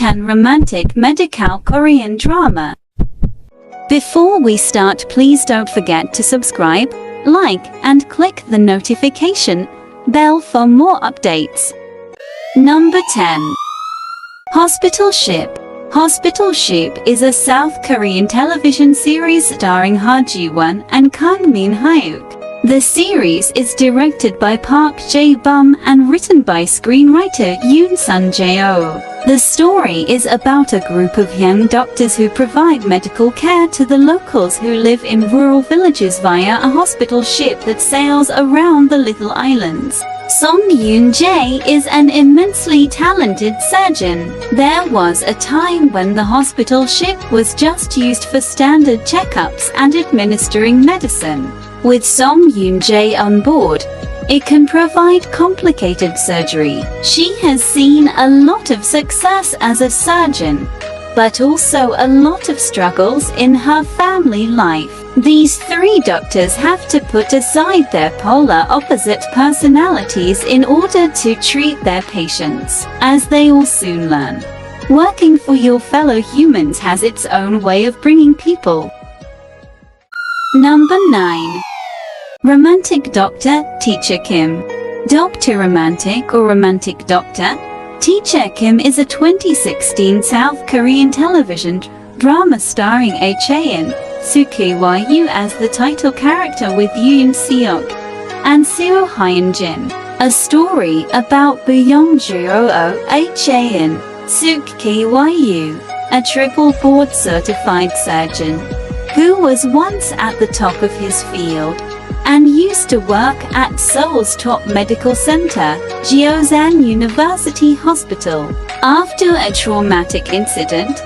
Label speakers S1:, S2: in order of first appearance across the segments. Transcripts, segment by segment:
S1: 10 romantic medical Korean drama. Before we start, please don't forget to subscribe, like, and click the notification bell for more updates. Number 10. Hospital Ship. Hospital Ship is a South Korean television series starring Ha Ji-won and Kang Min-hyuk. The series is directed by Park Jae-bum and written by screenwriter Yoon Sun-jae-oh. The story is about a group of young doctors who provide medical care to the locals who live in rural villages via a hospital ship that sails around the little islands. Song Yoon-jae is an immensely talented surgeon. There was a time when the hospital ship was just used for standard checkups and administering medicine. With Song Yoon-jae on board, it can provide complicated surgery. She has seen a lot of success as a surgeon, but also a lot of struggles in her family life. These three doctors have to put aside their polar opposite personalities in order to treat their patients, as they will soon learn. Working for your fellow humans has its own way of bringing people. Number 9. Romantic Doctor, Teacher Kim. Doctor Romantic or Romantic Doctor, Teacher Kim is a 2016 South Korean television drama starring Chae-eun, Suk-kyu as the title character with Yeon-seok and Seo Hyun-jin. A story about Yong-joo, Chae-eun, Suk-kyu, a triple board certified surgeon who was once at the top of his field and used to work at Seoul's top medical center, Jeosan University Hospital. After a traumatic incident,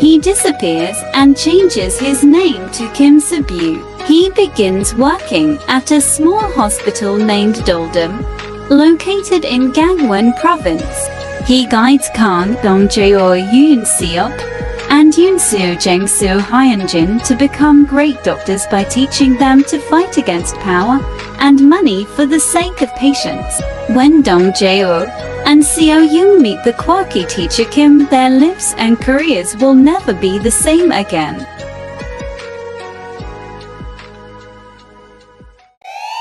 S1: he disappears and changes his name to Kim Jae-geol. He begins working at a small hospital named Doldum, located in Gangwon Province. He guides Kang, Dong-joo, Yeon-seok, and Seo-jung, Hyun-jin to become great doctors by teaching them to fight against power and money for the sake of patients. When Dong-joo and Seo-jung meet the quirky teacher Kim, their lives and careers will never be the same again.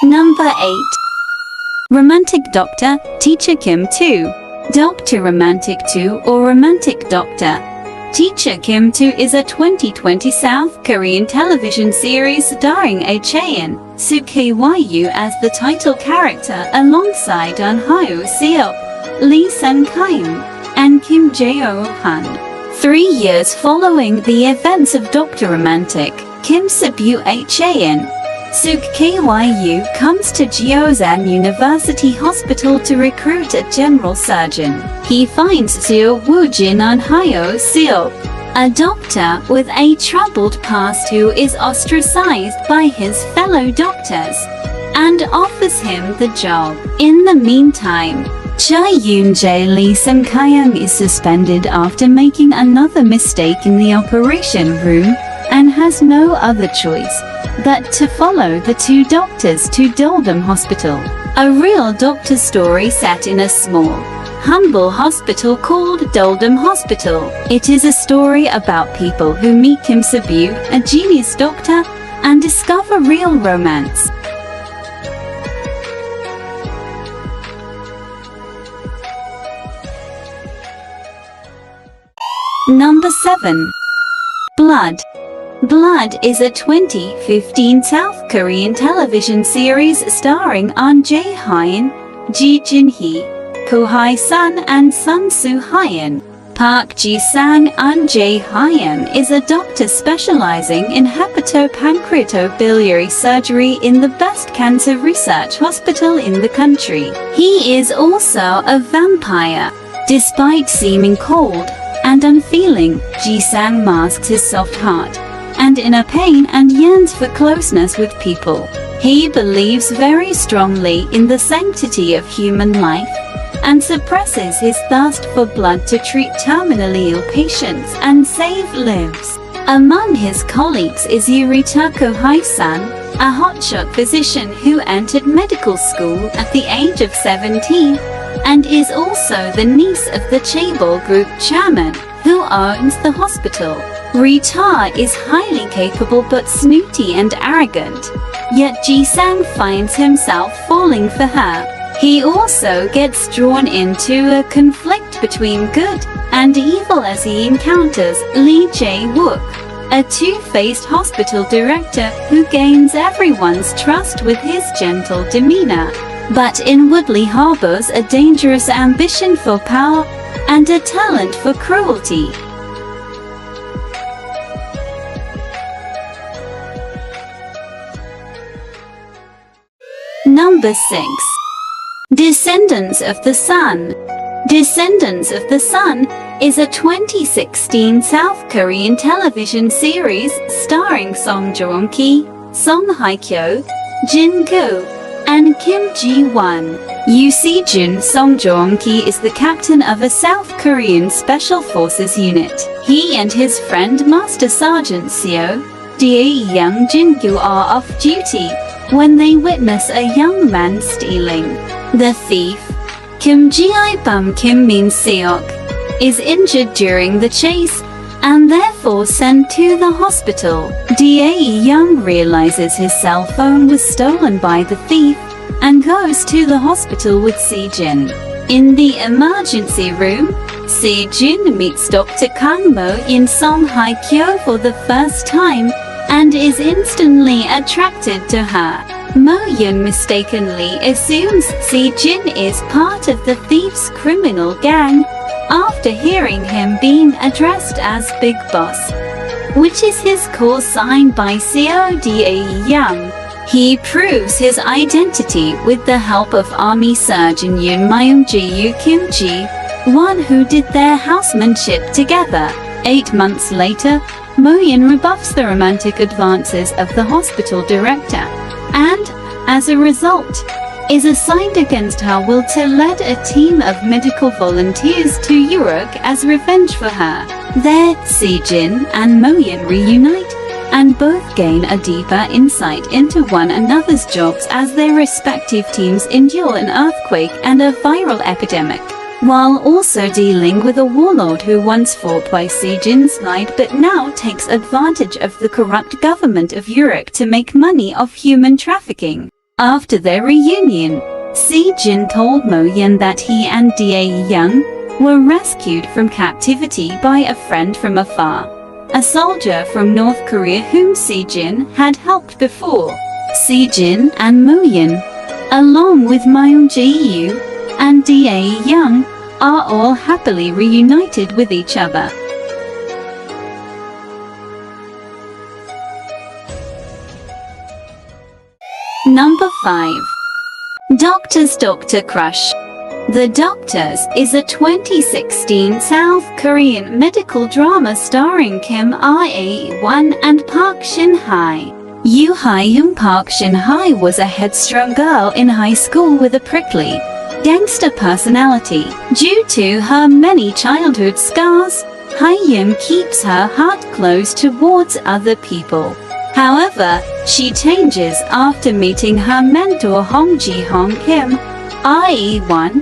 S1: Number 8. Romantic Doctor, Teacher Kim 2. Doctor Romantic 2 or Romantic Doctor, Teacher Kim 2 is a 2020 South Korean television series starring Chae-eun, Suk-kyu as the title character alongside Ahn Hyo-seop, Lee Jae-wook, and Kim Jae-hyun. 3 years following the events of Doctor Romantic, Kim's debut Chae-eun, Suk-kyu comes to Jeosan University Hospital to recruit a general surgeon. He finds Seo Woo-jin Ahn Hyo-seop, a doctor with a troubled past who is ostracized by his fellow doctors, and offers him the job. In the meantime, Cha Eun-jae Lee Sung-kyung is suspended after making another mistake in the operation room and has no other choice but to follow the two doctors to Doldum Hospital, a real doctor story set in a small, humble hospital called Doldum Hospital. It is a story about people who meet Kim Jae-geol, a genius doctor, and discover real romance. Number 7. Blood. Blood is a 2015 South Korean television series starring Ahn Jae-hyun, Jin-hee, Hye-sun and Sun Soo-hyun. Park Ji-sang Ahn Jae-hyun is a doctor specializing in hepatopancreatobiliary surgery in the best cancer research hospital in the country. He is also a vampire. Despite seeming cold and unfeeling, Ji-sang masks his soft heart and inner pain and yearns for closeness with people. He believes very strongly in the sanctity of human life and suppresses his thirst for blood to treat terminally ill patients and save lives. Among his colleagues is Yuritako Hye-sun, a hotshot physician who entered medical school at the age of 17 and is also the niece of the Chaebol Group chairman, who owns the hospital. Rita is highly capable but snooty and arrogant, yet Ji-sang finds himself falling for her. He also gets drawn into a conflict between good and evil as he encounters Lee Jae-wook, a two-faced hospital director who gains everyone's trust with his gentle demeanor, but inwardly harbors a dangerous ambition for power and a talent for cruelty. Number 6. Descendants of the Sun. Descendants of the Sun is a 2016 South Korean television series starring Song Joong-ki, Song Hye-kyo, Jin-goo, and Kim Jae-geol. Si-jin Song Joong-ki is the captain of a South Korean Special Forces unit. He and his friend Master Sergeant Seo, Dae-young Jin-goo are off duty when they witness a young man stealing. The thief, Kim Jae-bum Kim Min-hyuk, is injured during the chase and therefore sent to the hospital. Dae-young realizes his cell phone was stolen by the thief and goes to the hospital with Si-jin. In the emergency room, Si-jin meets Dr. Kang Mo-yeon Song Hye-kyo for the first time and is instantly attracted to her. Mo-yeon mistakenly assumes Si-jin is part of the thief's criminal gang after hearing him being addressed as Big Boss, which is his call sign by Seo Dae-young. He proves his identity with the help of Army Surgeon Yoon Myung-jae Kim Jae-won, who did their housemanship together. 8 months later, Mo-yeon rebuffs the romantic advances of the hospital director and, as a result, is assigned against her will to lead a team of medical volunteers to Europe as revenge for her. There, Si-jin and Mo-yeon reunite and both gain a deeper insight into one another's jobs as their respective teams endure an earthquake and a viral epidemic, while also dealing with a warlord who once fought by Si-jin's side but now takes advantage of the corrupt government of Europe to make money off human trafficking. After their reunion, Si-jin told Mo-yeon that he and Dae-young were rescued from captivity by a friend from afar, a soldier from North Korea whom Si-jin had helped before. Si-jin and Mo-yeon, along with Myung-jae and Dae-young, are all happily reunited with each other. Number 5. Doctors Doctor Crush. The Doctors is a 2016 South Korean medical drama starring Kim Jae-won and Park Shin-hye. Yoo Hyun Park Shin-hye was a headstrong girl in high school with a prickly, gangster personality. Due to her many childhood scars, Hyun keeps her heart closed towards other people. However, she changes after meeting her mentor Hong Ji-hong Kim Jae-won,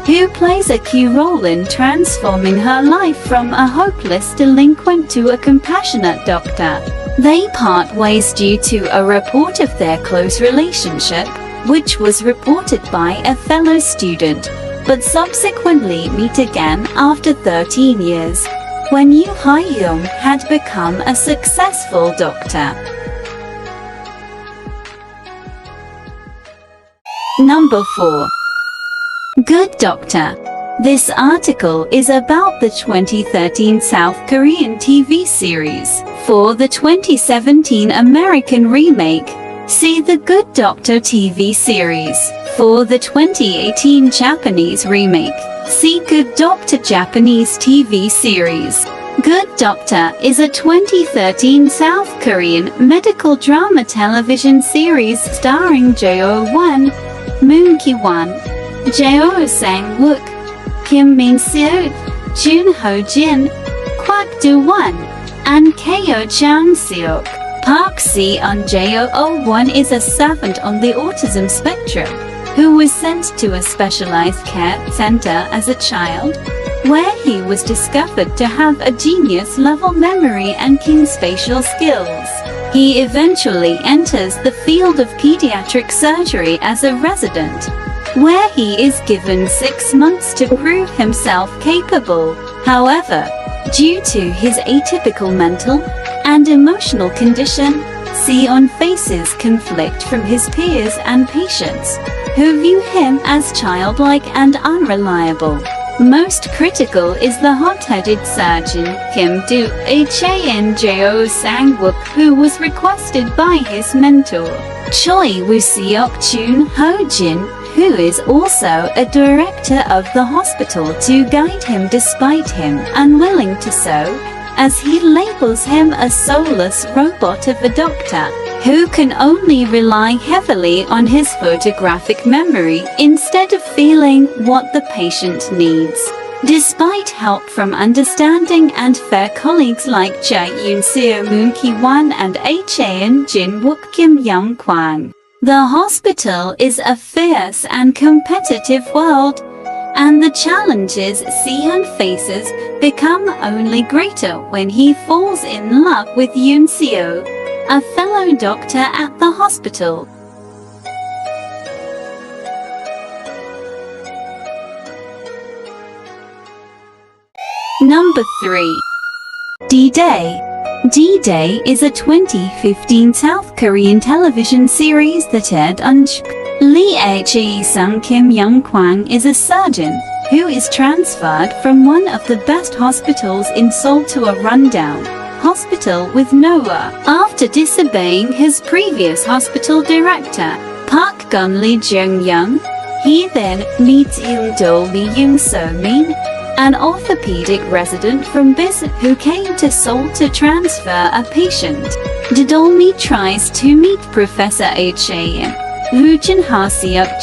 S1: who plays a key role in transforming her life from a hopeless delinquent to a compassionate doctor. They part ways due to a report of their close relationship, which was reported by a fellow student, but subsequently meet again after 13 years, when Yoo Hyun had become a successful doctor. Number 4. Good Doctor. This article is about the 2013 South Korean TV series. For the 2017 American remake, see The Good Doctor TV series. For the 2018 Japanese remake, see Good Doctor Japanese TV series. Good Doctor is a 2013 South Korean medical drama television series starring Jo-hun, Moon Ki-won, Sang-wook, Kim Min-seok, Jun Ho-jin, Kwak Do-won, and Ko Chang-seok. Park Si-eun is a servant on the autism spectrum who was sent to a specialized care center as a child, where he was discovered to have a genius-level memory and keen spatial skills. He eventually enters the field of pediatric surgery as a resident, where he is given 6 months to prove himself capable. However, due to his atypical mental and emotional condition, Seo-won faces conflict from his peers and patients, who view him as childlike and unreliable. Most critical is the hot-headed surgeon Kim Jae-geol Sang-wook, who was requested by his mentor, Choi Woo-seok Ho-jin, who is also a director of the hospital, to guide him despite him unwilling to so, as he labels him a soulless robot of a doctor, who can only rely heavily on his photographic memory instead of feeling what the patient needs. Despite help from understanding and fair colleagues like Jae-hyun Seo-won and a.k.a. Jin-wook Kim Young-kwang, the hospital is a fierce and competitive world, and the challenges Seo-hyun faces become only greater when he falls in love with Yeon-seok, a fellow doctor at the hospital. Number 3. D-Day. D-Day is a 2015 South Korean television series that aired on Lee Jae-wook. Kim Young-kwang is a surgeon who is transferred from one of the best hospitals in Seoul to a rundown hospital with Noah after disobeying his previous hospital director, Park Gun-lee Jong-young. He then meets Lee Young-min, an orthopedic resident from Bis who came to Seoul to transfer a patient. Didolmi tries to meet Professor a.k.a.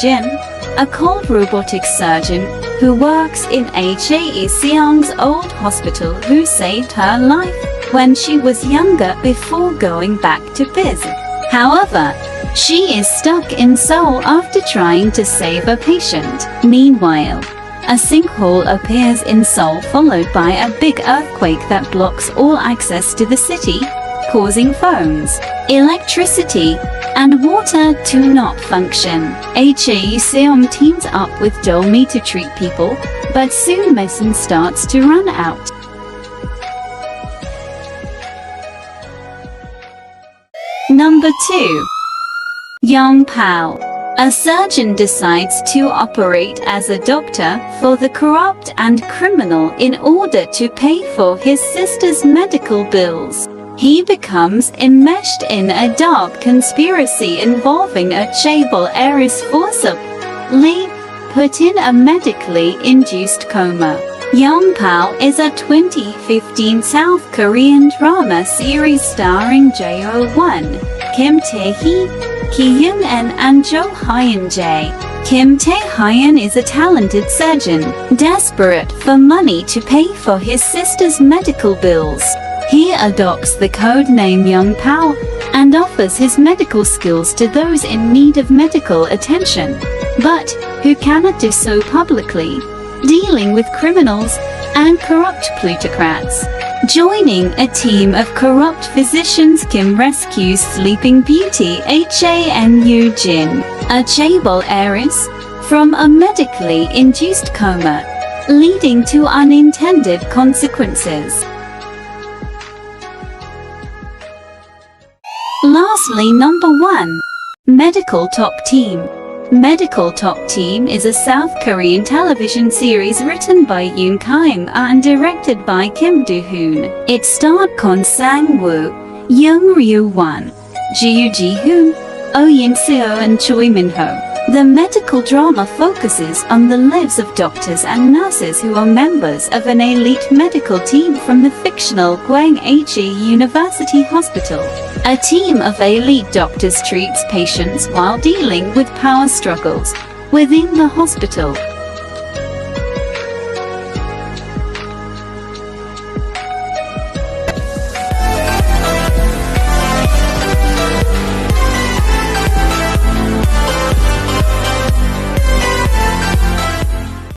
S1: Jin, a cold robotic surgeon who works in a.k.a. Seong's old hospital, who saved her life when she was younger before going back to Bis. However, she is stuck in Seoul after trying to save a patient. Meanwhile, a sinkhole appears in Seoul, followed by a big earthquake that blocks all access to the city, causing phones, electricity, and water to not function. a.k.a. Seo-won teams up with Dolmi to treat people, but soon medicine starts to run out. Number 2. Yong-pao. A surgeon decides to operate as a doctor for the corrupt and criminal in order to pay for his sister's medical bills. He becomes enmeshed in a dark conspiracy involving a chaebol heiress forcibly put in a medically induced coma. Yong-pao is a 2015 South Korean drama series starring Jae-hyun, Kim Tae-hee, Ki-yoon-en, and Hyun-jin. Kim Tae-hyun is a talented surgeon, desperate for money to pay for his sister's medical bills. He adopts the code name Yong-pao and offers his medical skills to those in need of medical attention, but who cannot do so publicly, dealing with criminals and corrupt plutocrats. Joining a team of corrupt physicians, Kim rescues Sleeping Beauty Yeon-jin, a chaebol heiress, from a medically induced coma, leading to unintended consequences. Lastly, number 1. Medical Top Team. Medical Top Team is a South Korean television series written by Yoon Kyung and directed by Kim Do-hoon. It starred Kwon Sang-woo, Young Ryu-won, Joo Ji-hoon, Oh Yin-seo, and Choi Min-ho. The medical drama focuses on the lives of doctors and nurses who are members of an elite medical team from the fictional Gwanghae University Hospital. A team of elite doctors treats patients while dealing with power struggles within the hospital.